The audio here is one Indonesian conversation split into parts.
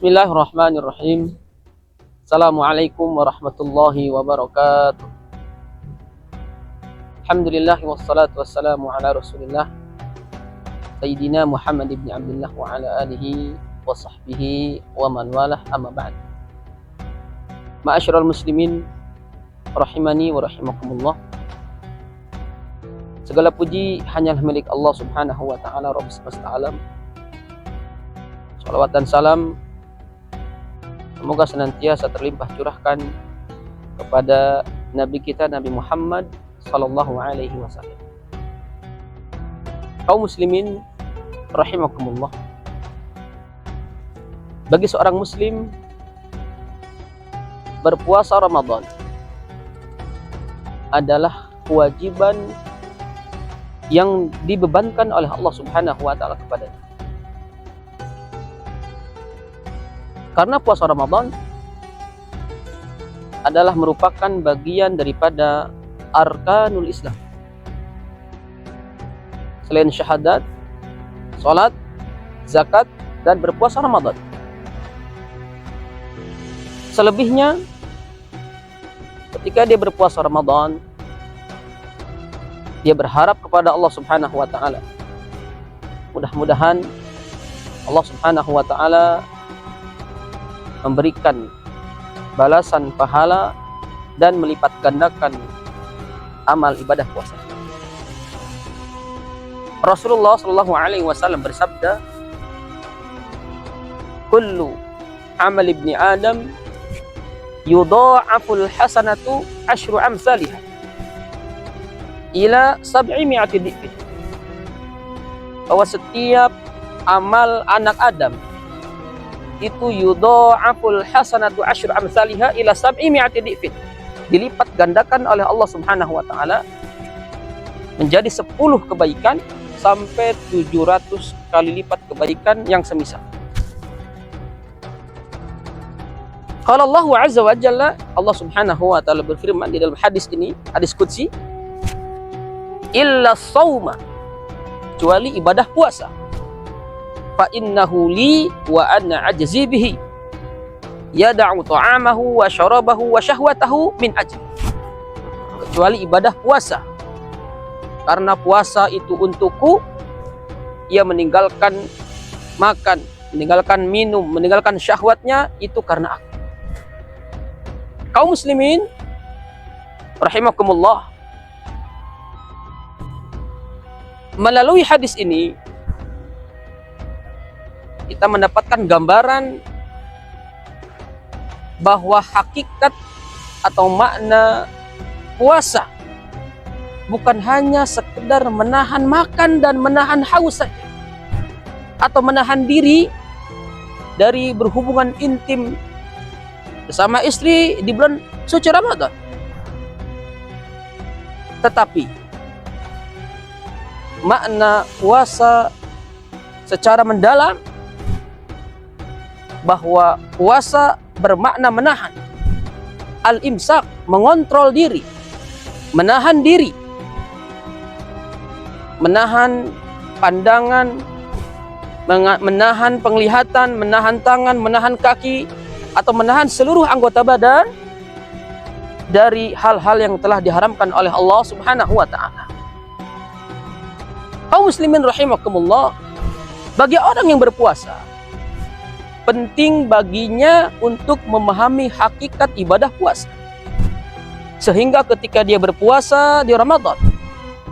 Bismillahirrahmanirrahim. Assalamualaikum warahmatullahi wabarakatuh. Alhamdulillah wassalatu wassalamu ala Rasulillah Sayyidina Muhammad ibn Abdullah wa ala alihi wa sahbihi wa man walah, amma ba'd. Ma'asyiral muslimin rahimani wa rahimakumullah. Segala puji hanyalah milik Allah Subhanahu wa taala, Rabb semesta alam. Salawat dan salam semoga senantiasa terlimpah curahkan kepada Nabi kita, Nabi Muhammad sallallahu alaihi wasallam. Kaum muslimin rahimakumullah. Bagi seorang muslim, berpuasa Ramadan adalah kewajiban yang dibebankan oleh Allah Subhanahu wa taala kepadanya. Karena puasa Ramadan adalah merupakan bagian daripada arkanul Islam. Selain syahadat, salat, zakat, dan berpuasa Ramadan. Selebihnya, ketika dia berpuasa Ramadan, dia berharap kepada Allah Subhanahu wa taala. Mudah-mudahan Allah Subhanahu wa taala memberikan balasan pahala dan melipat gandakan amal ibadah puasa. Rasulullah sallallahu alaihi wasallam bersabda, "Kullu amal ibni Adam yudha'aful hasanatu asyru amsalihha ila 700 dhifin." Bahwa setiap amal anak Adam itu yudha'aful hasanatu asyru amsalihha ila 700 dhifin, dilipat gandakan oleh Allah Subhanahu wa taala menjadi 10 kebaikan sampai 700 kali lipat kebaikan yang semisal. Qala Allah azza wa jalla, Allah Subhanahu wa taala berfirman di dalam hadis ini, hadis qudsi, illa shauma, kecuali ibadah puasa, fa innahu li wa ana ajzi bihi yada'u ta'amahu wa syarabahu wa syahwatahu min ajli. Kecuali ibadah puasa, karena puasa itu untukku, ia meninggalkan makan, meninggalkan minum, meninggalkan syahwatnya itu karena aku. Kaum muslimin rahimakumullah, melalui hadis ini kita mendapatkan gambaran bahwa hakikat atau makna puasa bukan hanya sekedar menahan makan dan menahan haus saja, atau menahan diri dari berhubungan intim bersama istri di bulan suci Ramadan. Tetapi makna puasa secara mendalam, bahwa puasa bermakna menahan, al-imsak, mengontrol diri, menahan diri, menahan pandangan, menahan penglihatan, menahan tangan, menahan kaki, atau menahan seluruh anggota badan dari hal-hal yang telah diharamkan oleh Allah Subhanahu wa taala. Kaum muslimin rahimakumullah, bagi orang yang berpuasa, penting baginya untuk memahami hakikat ibadah puasa. Sehingga ketika dia berpuasa di Ramadan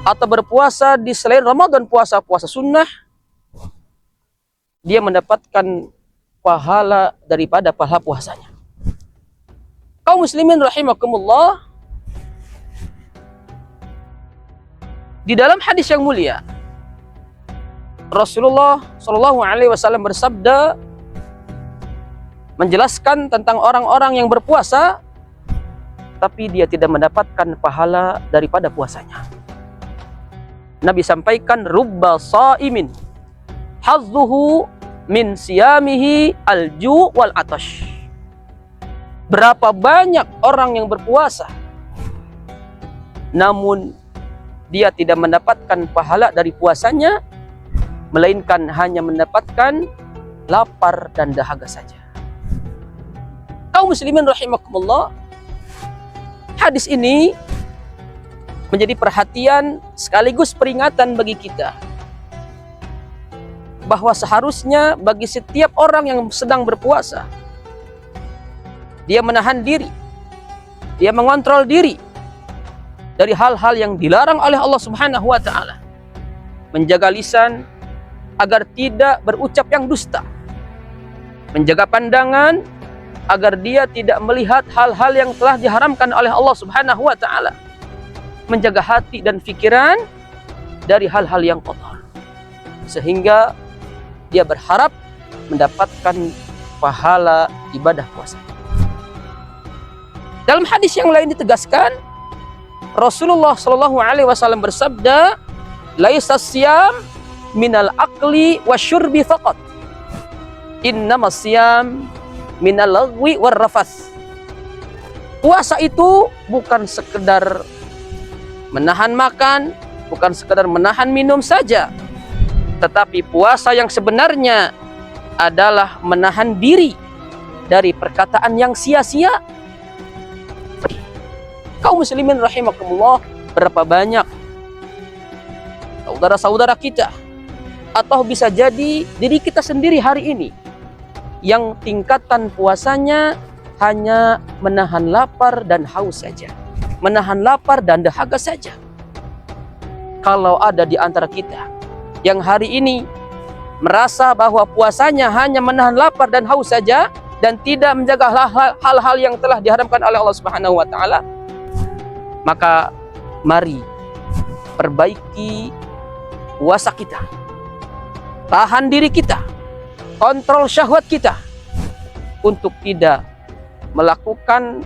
atau berpuasa di selain Ramadan, puasa sunnah, dia mendapatkan pahala daripada pahala puasanya. Kaum muslimin rahimakumullah, di dalam hadis yang mulia Rasulullah sallallahu alaihi wasallam bersabda, menjelaskan tentang orang-orang yang berpuasa tapi dia tidak mendapatkan pahala daripada puasanya. Nabi sampaikan, rubba shaimin hazzuhu min siyamihi alju wal atash. Berapa banyak orang yang berpuasa namun dia tidak mendapatkan pahala dari puasanya, melainkan hanya mendapatkan lapar dan dahaga saja. Kaum muslimin rahimakumullah, hadis ini menjadi perhatian sekaligus peringatan bagi kita bahwa seharusnya bagi setiap orang yang sedang berpuasa, dia menahan diri, dia mengontrol diri dari hal-hal yang dilarang oleh Allah Subhanahu wa Ta'ala, menjaga lisan agar tidak berucap yang dusta, menjaga pandangan agar dia tidak melihat hal-hal yang telah diharamkan oleh Allah Subhanahu wa Ta'ala, menjaga hati dan pikiran dari hal-hal yang kotor, sehingga dia berharap mendapatkan pahala ibadah puasa. Dalam hadis yang lain ditegaskan, Rasulullah Shallallahu Alaihi Wasallam bersabda, "Laisa siyam minal akli wasyurbi faqat, innamas siyam minal lagwi warrafas." Puasa itu bukan sekedar menahan makan, bukan sekedar menahan minum saja, tetapi puasa yang sebenarnya adalah menahan diri dari perkataan yang sia-sia. Kaum muslimin rahimakumullah, berapa banyak saudara-saudara kita, atau bisa jadi diri kita sendiri hari ini, yang tingkatan puasanya hanya menahan lapar dan haus saja, menahan lapar dan dahaga saja. Kalau ada di antara kita yang hari ini merasa bahwa puasanya hanya menahan lapar dan haus saja dan tidak menjaga hal-hal yang telah diharamkan oleh Allah Subhanahu wa Ta'ala, maka mari perbaiki puasa kita, tahan diri kita, kontrol syahwat kita untuk tidak melakukan,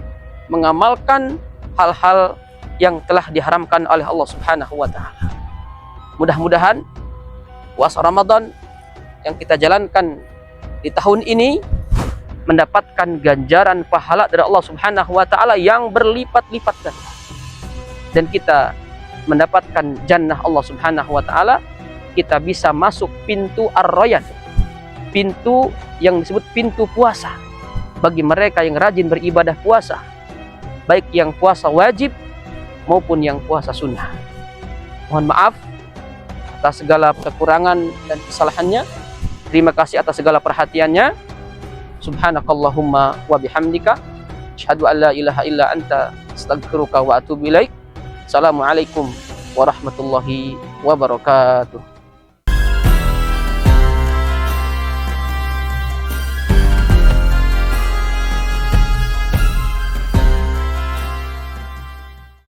mengamalkan hal-hal yang telah diharamkan oleh Allah Subhanahu wa Ta'ala. Mudah-mudahan puasa Ramadan yang kita jalankan di tahun ini mendapatkan ganjaran pahala dari Allah Subhanahu wa Ta'ala yang berlipat-lipat ganda, dan kita mendapatkan jannah Allah Subhanahu wa Ta'ala. Kita bisa masuk pintu Ar-Rayyan, pintu yang disebut pintu puasa, bagi mereka yang rajin beribadah puasa, baik yang puasa wajib maupun yang puasa sunnah. Mohon maaf atas segala kekurangan dan kesalahannya. Terima kasih atas segala perhatiannya. Subhanakallahumma wa bihamdika, asyhadu an la ilaha illa anta, astaghfiruka wa atubu ilaik. Assalamualaikum warahmatullahi wabarakatuh.